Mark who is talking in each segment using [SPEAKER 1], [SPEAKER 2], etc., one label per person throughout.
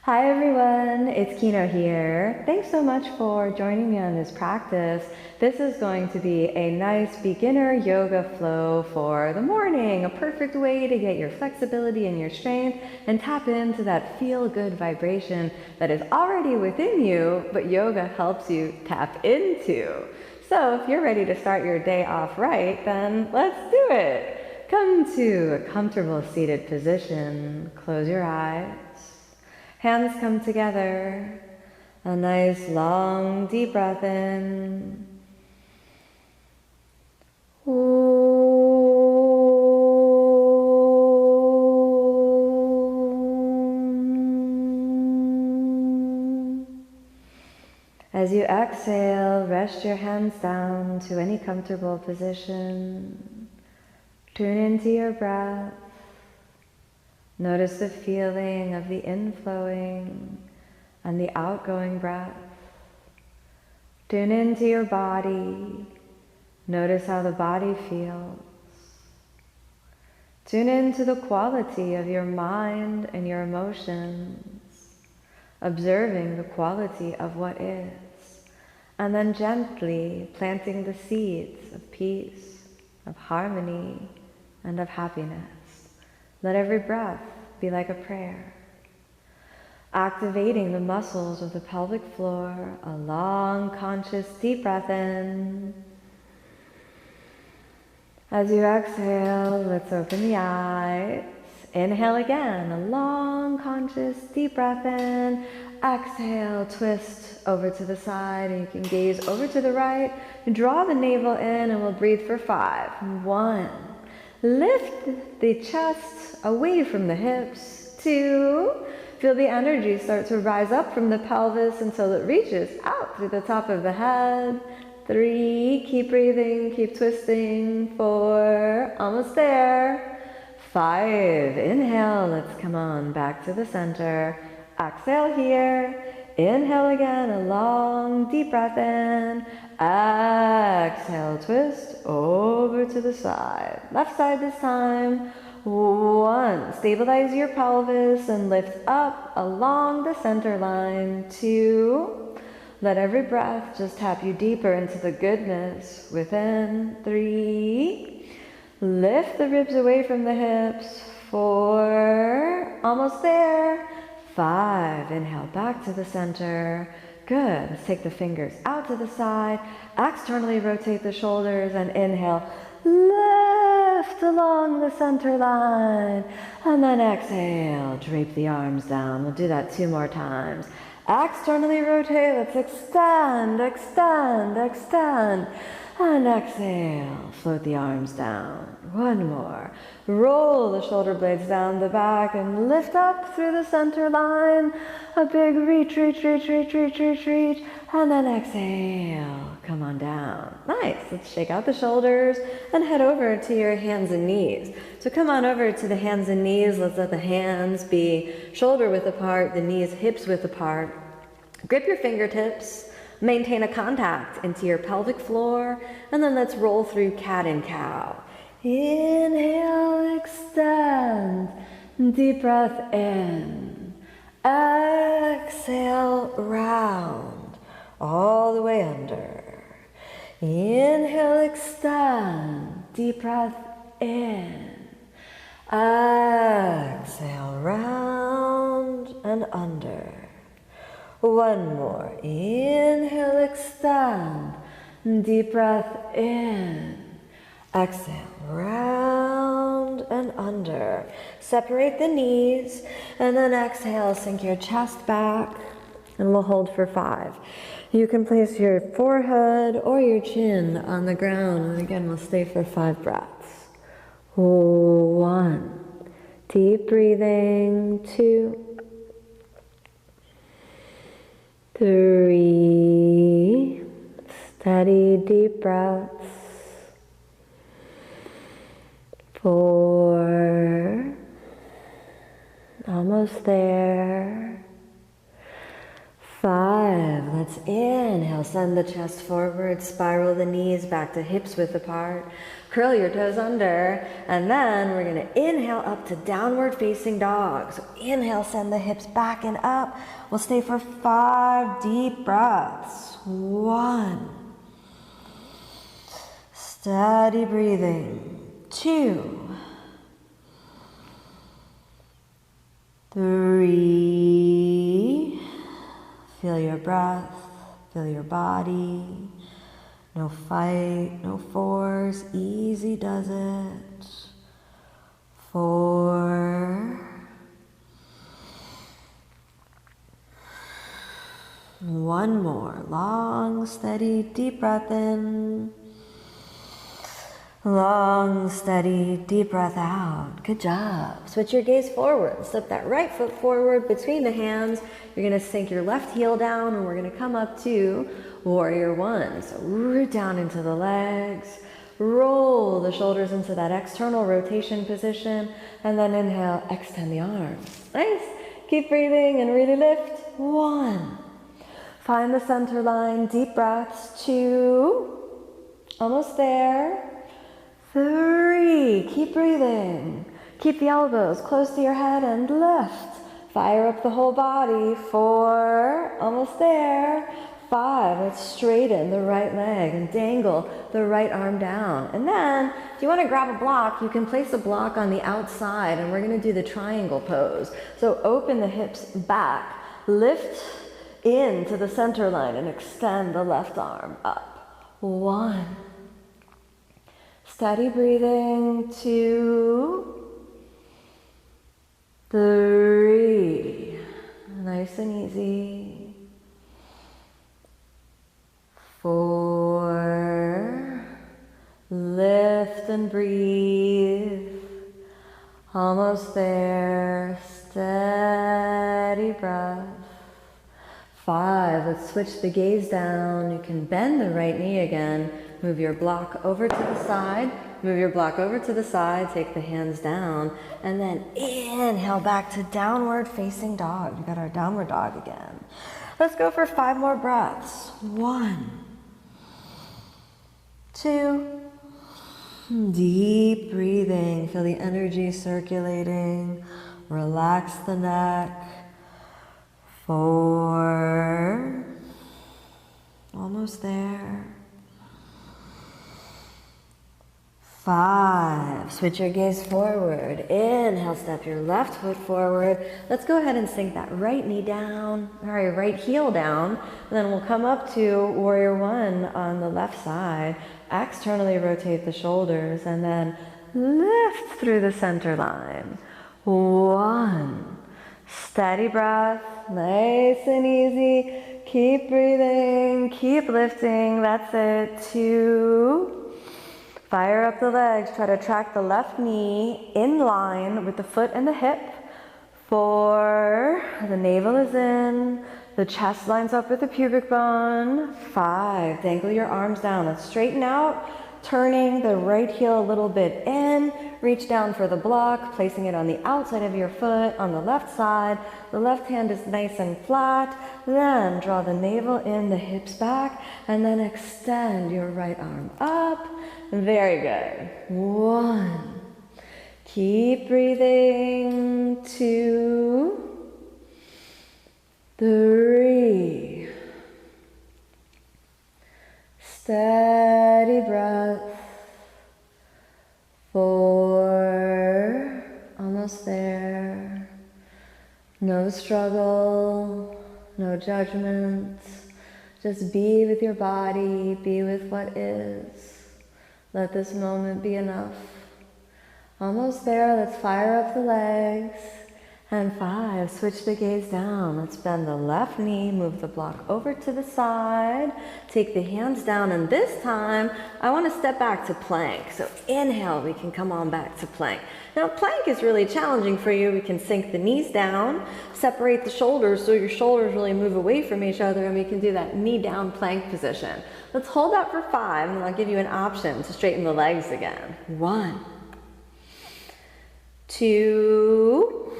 [SPEAKER 1] Hi everyone, it's Kino here. Thanks so much for joining me on this practice. This is going to be a nice beginner yoga flow for the morning, a perfect way to get your flexibility and your strength and tap into that feel-good vibration that is already within you, but yoga helps you tap into. So if you're ready to start your day off right, then let's do it. Come to a comfortable seated position. Close your eyes. Hands come together, a nice long deep breath in. As you exhale, rest your hands down to any comfortable position. Tune into your breath. Notice the feeling of the inflowing and the outgoing breath. Tune into your body. Notice how the body feels. Tune into the quality of your mind and your emotions, observing the quality of what is, and then gently planting the seeds of peace, of harmony, and of happiness. Let every breath be like a prayer. Activating the muscles of the pelvic floor, a long, conscious, deep breath in. As you exhale, let's open the eyes. Inhale again, a long, conscious, deep breath in. Exhale, twist over to the side, and you can gaze over to the right. Draw the navel in, and we'll breathe for 5. 1. Lift the chest away from the hips. 2. Feel the energy start to rise up from the pelvis until it reaches out through the top of the head. 3. Keep breathing, keep twisting. 4. Almost there. 5. Inhale, let's come on back to the center. Exhale here. Inhale again, a long, deep breath in. Exhale, twist over to the side. Left side this time. 1. Stabilize your pelvis and lift up along the center line. 2. Let every breath just tap you deeper into the goodness within. 3. Lift the ribs away from the hips. 4. Almost there. 5. Inhale back to the center. Good. Let's take the fingers out to the side. Externally rotate the shoulders and inhale. Lift along the center line. And then exhale. Drape the arms down. We'll do that 2 more times. Externally rotate. Let's extend, extend, extend. And exhale. Float the arms down. 1 more. Roll the shoulder blades down the back and lift up through the center line. A big reach, reach, reach, reach, reach, reach, reach. And then exhale. Come on down. Nice. Let's shake out the shoulders and head over to your hands and knees. So come on over to the hands and knees. Let's let the hands be shoulder width apart, the knees hips width apart. Grip your fingertips. Maintain a contact into your pelvic floor. And then let's roll through cat and cow. Inhale, extend. Deep breath in. Exhale, round. All the way under. Inhale, extend. Deep breath in. Exhale, round and under. 1 more. Inhale, extend. Deep breath in. Exhale, round and under. Separate the knees and then exhale, sink your chest back and we'll hold for 5. You can place your forehead or your chin on the ground and again we'll stay for 5 breaths. 1. Deep breathing. 2. 3. Steady deep breaths. 4. Almost there. 5. Let's inhale send the chest forward, spiral the knees back to hips width apart, curl your toes under, and then we're gonna inhale up to downward facing dog. So inhale, send the hips back and up. We'll stay for 5 deep breaths. 1. Steady breathing. 2. 3. Feel your breath, feel your body. No fight, no force, easy does it. 4. 1 more, long, steady, deep breath in. Long, steady, deep breath out. Good job. Switch your gaze forward. Slip that right foot forward between the hands. You're going to sink your left heel down and we're going to come up to Warrior 1. So root down into the legs. Roll the shoulders into that external rotation position. And then inhale, extend the arms. Nice. Keep breathing and really lift. 1. Find the center line. Deep breaths. 2. Almost there. 3, keep breathing. Keep the elbows close to your head and lift. Fire up the whole body. 4, almost there. 5, let's straighten the right leg and dangle the right arm down. And then, if you want to grab a block, you can place a block on the outside and we're going to do the triangle pose. So open the hips back, lift into the center line and extend the left arm up. 1. Steady breathing. 2, 3, nice and easy. 4, lift and breathe. Almost there. Steady breath. 5, let's switch the gaze down. You can bend the right knee again. Move your block over to the side. Move your block over to the side. Take the hands down. And then inhale back to downward facing dog. We got our downward dog again. Let's go for 5 more breaths. 1, 2. Deep breathing. Feel the energy circulating. Relax the neck. 4. Almost there. 5. Switch your gaze forward. Inhale, step your left foot forward. Let's go ahead and sink that right knee down, right heel down. And then we'll come up to Warrior 1 on the left side. Externally rotate the shoulders and then lift through the center line. 1. Steady breath, nice and easy. Keep breathing, keep lifting. That's it. 2. Fire up the legs. Try to track the left knee in line with the foot and the hip. 4. The navel is in. The chest lines up with the pubic bone. 5. Dangle your arms down. Let's straighten out. Turning the right heel a little bit in. Reach down for the block, placing it on the outside of your foot on the left side. The left hand is nice and flat. Then draw the navel in, the hips back, and then extend your right arm up. Very good. 1. Keep breathing. 2, 3. Steady breath. 4. Almost there. No struggle, no judgments. Just be with your body, be with what is. Let this moment be enough. Almost there, let's fire up the legs. And 5, switch the gaze down. Let's bend the left knee, move the block over to the side. Take the hands down, and this time, I want to step back to plank. So inhale, we can come on back to plank. Now plank is really challenging for you. We can sink the knees down, separate the shoulders so your shoulders really move away from each other, and we can do that knee down plank position. Let's hold that for 5, and I'll give you an option to straighten the legs again. 1, 2,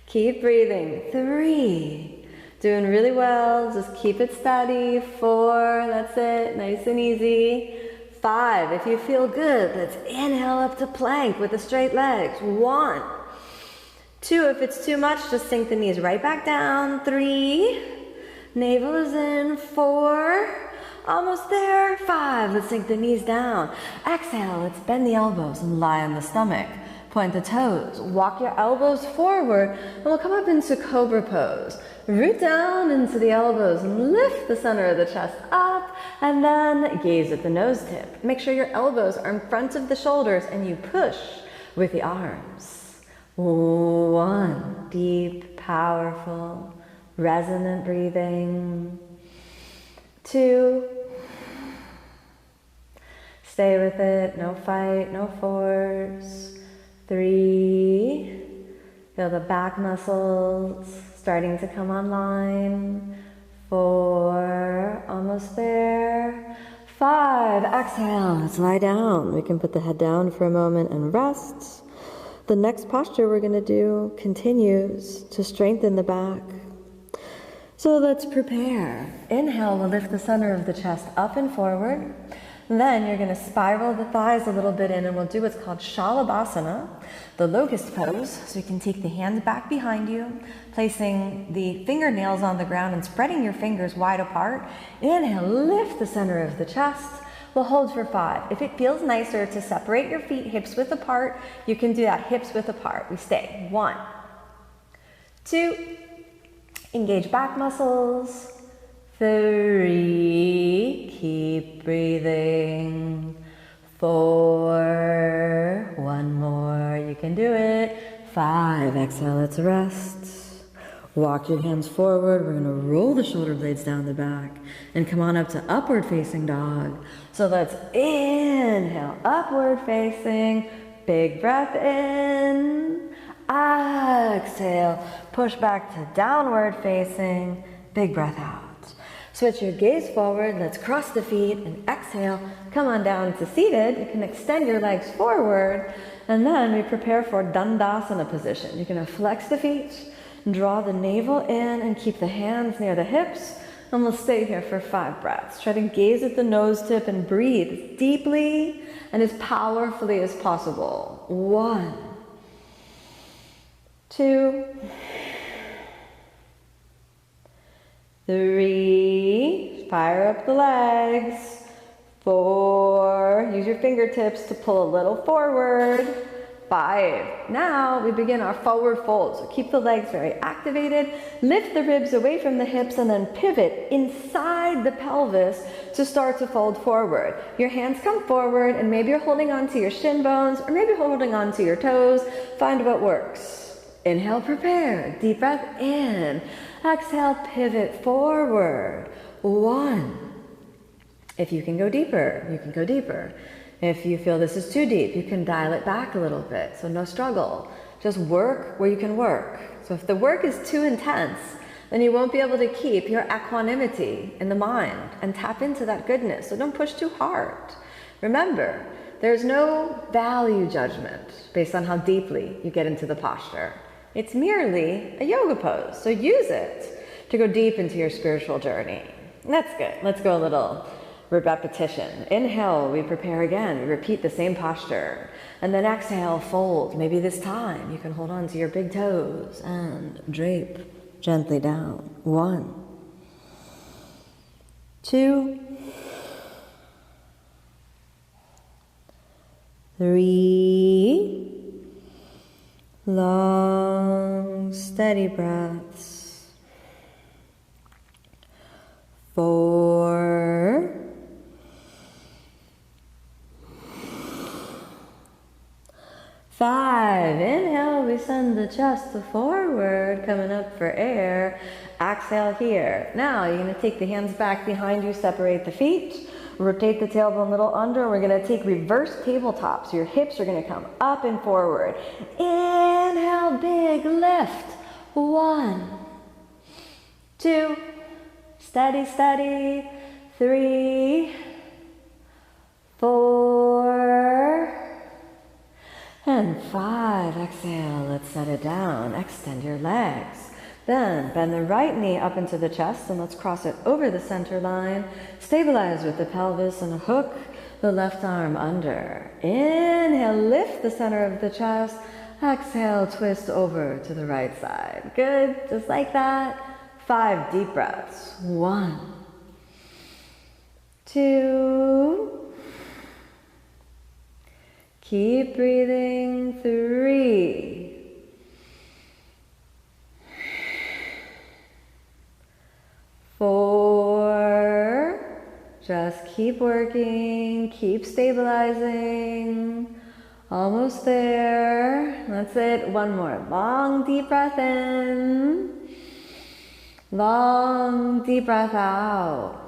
[SPEAKER 1] keep breathing. 3, Doing really well. Just keep it steady. 4, that's it. Nice and easy. 5, if you feel good, let's inhale up to plank with the straight legs. 1. 2, if it's too much, just sink the knees right back down. 3, navel is in. 4, almost there. 5, let's sink the knees down. Exhale, let's bend the elbows and lie on the stomach. Point the toes, walk your elbows forward, and we'll come up into Cobra Pose. Root down into the elbows and lift the center of the chest up, and then gaze at the nose tip. Make sure your elbows are in front of the shoulders and you push with the arms. 1, deep, powerful, resonant breathing. 2, stay with it, no fight, no force. 3, feel the back muscles starting to come online. 4, almost there. 5, exhale, let's lie down. We can put the head down for a moment and rest. The next posture we're going to do continues to strengthen the back. So let's prepare. Inhale, we'll lift the center of the chest up and forward. Then you're going to spiral the thighs a little bit in, and we'll do what's called Shalabhasana, the locust pose. So you can take the hands back behind you, placing the fingernails on the ground and spreading your fingers wide apart. Inhale, lift the center of the chest. We'll hold for 5. If it feels nicer to separate your feet hips width apart, you can do that hips width apart. We stay. 1, 2, engage back muscles. 3, keep breathing. 4, 1 more, you can do it. 5, exhale, let's rest. Walk your hands forward. We're gonna roll the shoulder blades down the back and come on up to upward facing dog. So let's inhale, upward facing, big breath in. Exhale, push back to downward facing, big breath out. Switch your gaze forward, let's cross the feet and exhale, come on down to seated. You can extend your legs forward, and then we prepare for Dandasana position. You're gonna flex the feet, draw the navel in and keep the hands near the hips, and we'll stay here for 5 breaths. Try to gaze at the nose tip and breathe as deeply and as powerfully as possible. 1, 2, 3, fire up the legs. 4, use your fingertips to pull a little forward. 5, now we begin our forward fold. So keep the legs very activated, lift the ribs away from the hips, and then pivot inside the pelvis to start to fold forward. Your hands come forward, and maybe you're holding on to your shin bones, or maybe holding on to your toes. Find what works. Inhale, prepare, deep breath in. Exhale, pivot forward. 1. If you can go deeper, you can go deeper. If you feel this is too deep, you can dial it back a little bit. So no struggle. Just work where you can work. So if the work is too intense, then you won't be able to keep your equanimity in the mind and tap into that goodness. So don't push too hard. Remember, there's no value judgment based on how deeply you get into the posture. It's merely a yoga pose, so use it to go deep into your spiritual journey. That's good. Let's go a little repetition. Inhale, we prepare again. We repeat the same posture. And then exhale, fold. Maybe this time you can hold on to your big toes and drape gently down. 1, 2, 3, long, steady breaths. 4, 5, inhale, we send the chest forward, coming up for air. Exhale here. Now you're going to take the hands back behind you, separate the feet, rotate the tailbone a little under. We're going to take reverse tabletop. So your hips are going to come up and forward. Inhale, big lift. 1, 2, steady, steady. 3, 4, and 5. Exhale, let's set it down. Extend your legs. Then bend the right knee up into the chest and let's cross it over the center line. Stabilize with the pelvis and hook the left arm under. Inhale, lift the center of the chest. Exhale, twist over to the right side. Good, just like that. 5 deep breaths. 1, 2. Keep breathing. 3. 4. Just keep working, keep stabilizing. Almost there. That's it. One more. Long, deep breath in. Long, deep breath out.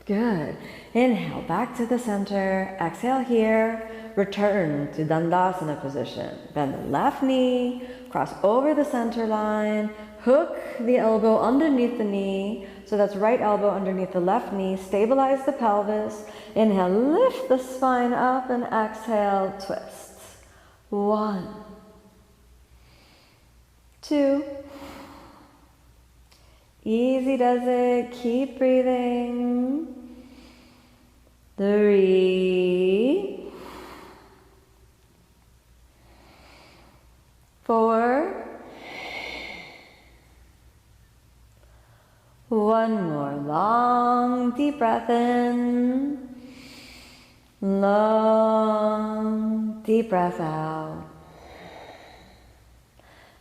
[SPEAKER 1] Good. Inhale, back to the center. Exhale here. Return to Dandasana position. Bend the left knee, cross over the center line, hook the elbow underneath the knee. So that's right elbow underneath the left knee. Stabilize the pelvis. Inhale, lift the spine up and exhale, twist. 1, 2. Easy does it. Keep breathing. 3, 4. One more long, deep breath in. Long, deep breath out.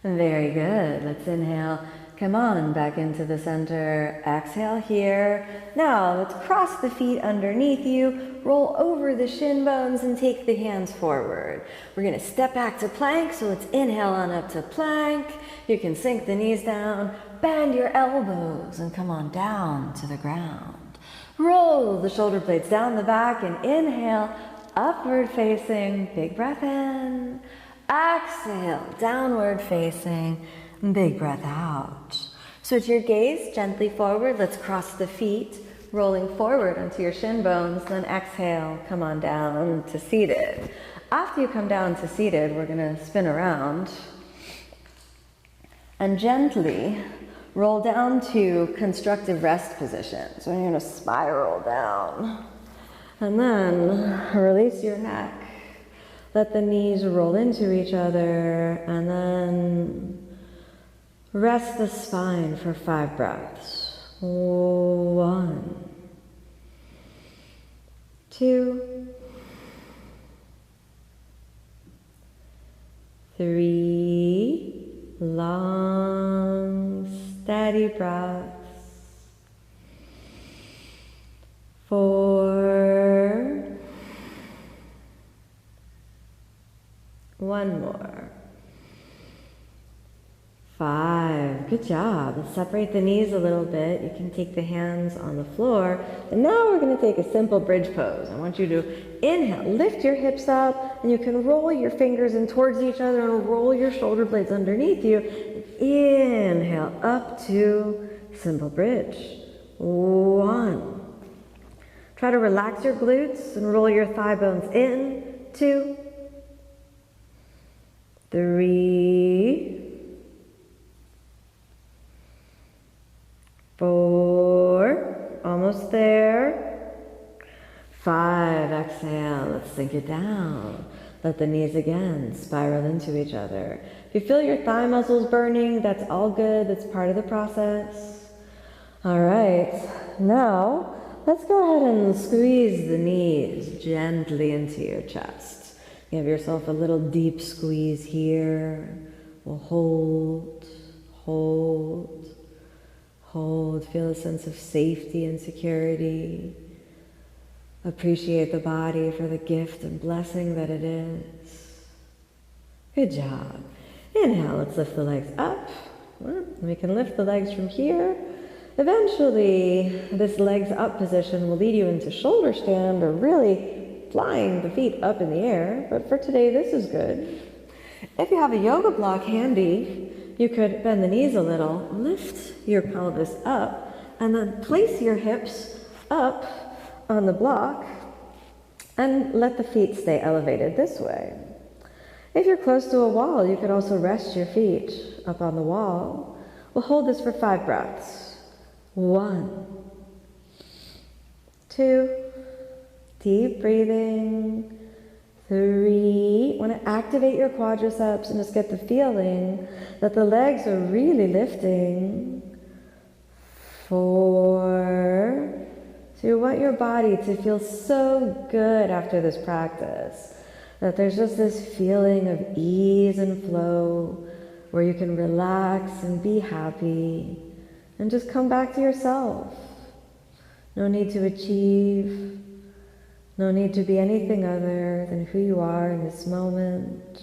[SPEAKER 1] Very good. Let's inhale. Come on, back into the center. Exhale here. Now, let's cross the feet underneath you. Roll over the shin bones and take the hands forward. We're going to step back to plank, so let's inhale on up to plank. You can sink the knees down. Bend your elbows and come on down to the ground. Roll the shoulder blades down the back and inhale, upward facing, big breath in. Exhale, downward facing, big breath out. Switch your gaze gently forward. Let's cross the feet, rolling forward onto your shin bones. Then exhale, come on down to seated. After you come down to seated, we're going to spin around and gently roll down to constructive rest position. So you're going to spiral down. And then release your neck. Let the knees roll into each other. And then rest the spine for 5 breaths. 1, 2, 3. Long, steady breaths. 4. One more. 5. Good job. Let's separate the knees a little bit. You can take the hands on the floor. And now we're going to take a simple bridge pose. I want you to inhale, lift your hips up, and you can roll your fingers in towards each other and roll your shoulder blades underneath you. Inhale up to simple bridge. 1. Try to relax your glutes and roll your thigh bones in. 2, 3, 4, almost there. 5, exhale, let's sink it down. Let the knees again spiral into each other. If you feel your thigh muscles burning, that's all good, that's part of the process. All right, now let's go ahead and squeeze the knees gently into your chest. Give yourself a little deep squeeze here. We'll hold, hold, hold. Feel a sense of safety and security. Appreciate the body for the gift and blessing that it is. Good job. Inhale, let's lift the legs up. We can lift the legs from here. Eventually, this legs up position will lead you into shoulder stand or really flying the feet up in the air. But for today, this is good. If you have a yoga block handy, you could bend the knees a little, lift your pelvis up, and then place your hips up on the block and let the feet stay elevated this way. If you're close to a wall, you could also rest your feet up on the wall, We'll hold this for 5 breaths. 1, 2, deep breathing. 3, want to activate your quadriceps and just get the feeling that the legs are really lifting. 4, so you want your body to feel so good after this practice, that there's just this feeling of ease and flow where you can relax and be happy and just come back to yourself. No need to achieve, no need to be anything other than who you are in this moment.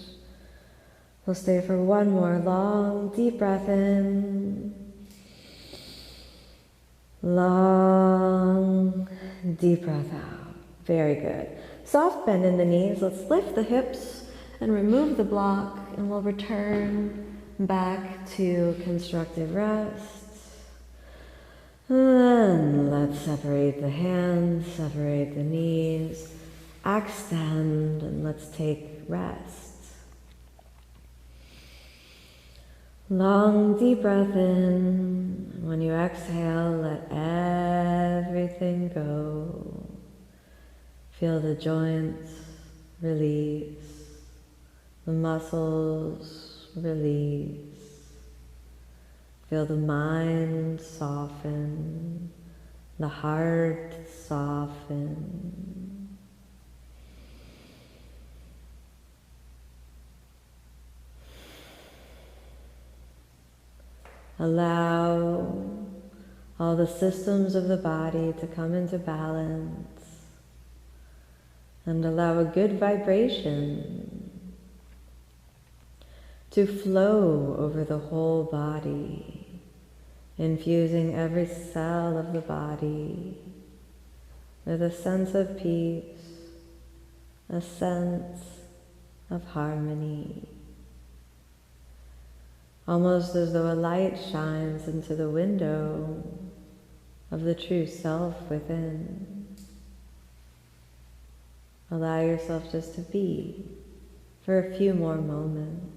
[SPEAKER 1] We'll stay for one more long, deep breath in. Long, deep breath out. Very good. Soft bend in the knees. Let's lift the hips and remove the block, and we'll return back to constructive rest. And let's separate the hands, separate the knees, extend, and let's take rest. Long, deep breath in. When you exhale, let everything go. Feel the joints release, the muscles release. Feel the mind soften, the heart soften. Allow all the systems of the body to come into balance, and allow a good vibration to flow over the whole body, infusing every cell of the body with a sense of peace, a sense of harmony. Almost as though a light shines into the window of the true self within. Allow yourself just to be for a few more moments.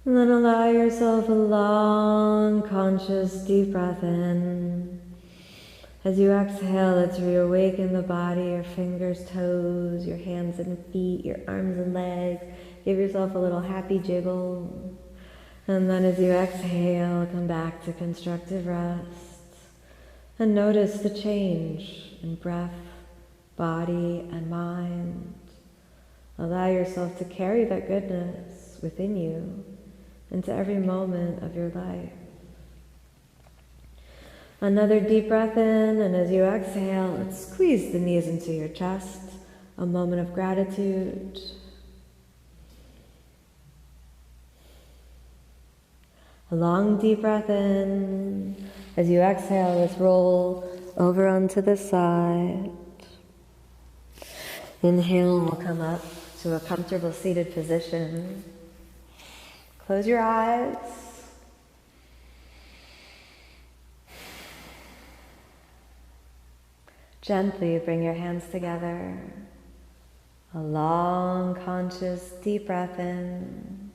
[SPEAKER 1] And then allow yourself a long, conscious, deep breath in. As you exhale, let's reawaken the body, your fingers, toes, your hands and feet, your arms and legs. Give yourself a little happy jiggle. And then as you exhale, come back to constructive rest. And notice the change in breath, body, and mind. Allow yourself to carry that goodness within you into every moment of your life. Another deep breath in, and as you exhale, let's squeeze the knees into your chest. A moment of gratitude. A long deep breath in. As you exhale, let's roll over onto the side. Inhale, we'll come up to a comfortable seated position. Close your eyes. Gently bring your hands together. A long, conscious, deep breath in.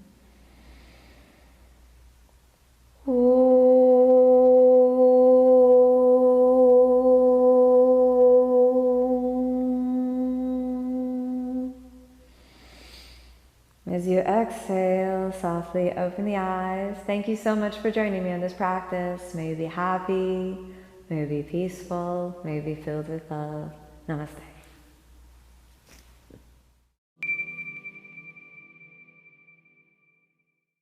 [SPEAKER 1] As you exhale, softly open the eyes. Thank you so much for joining me on this practice. May you be happy, may you be peaceful, may you be filled with love. Namaste.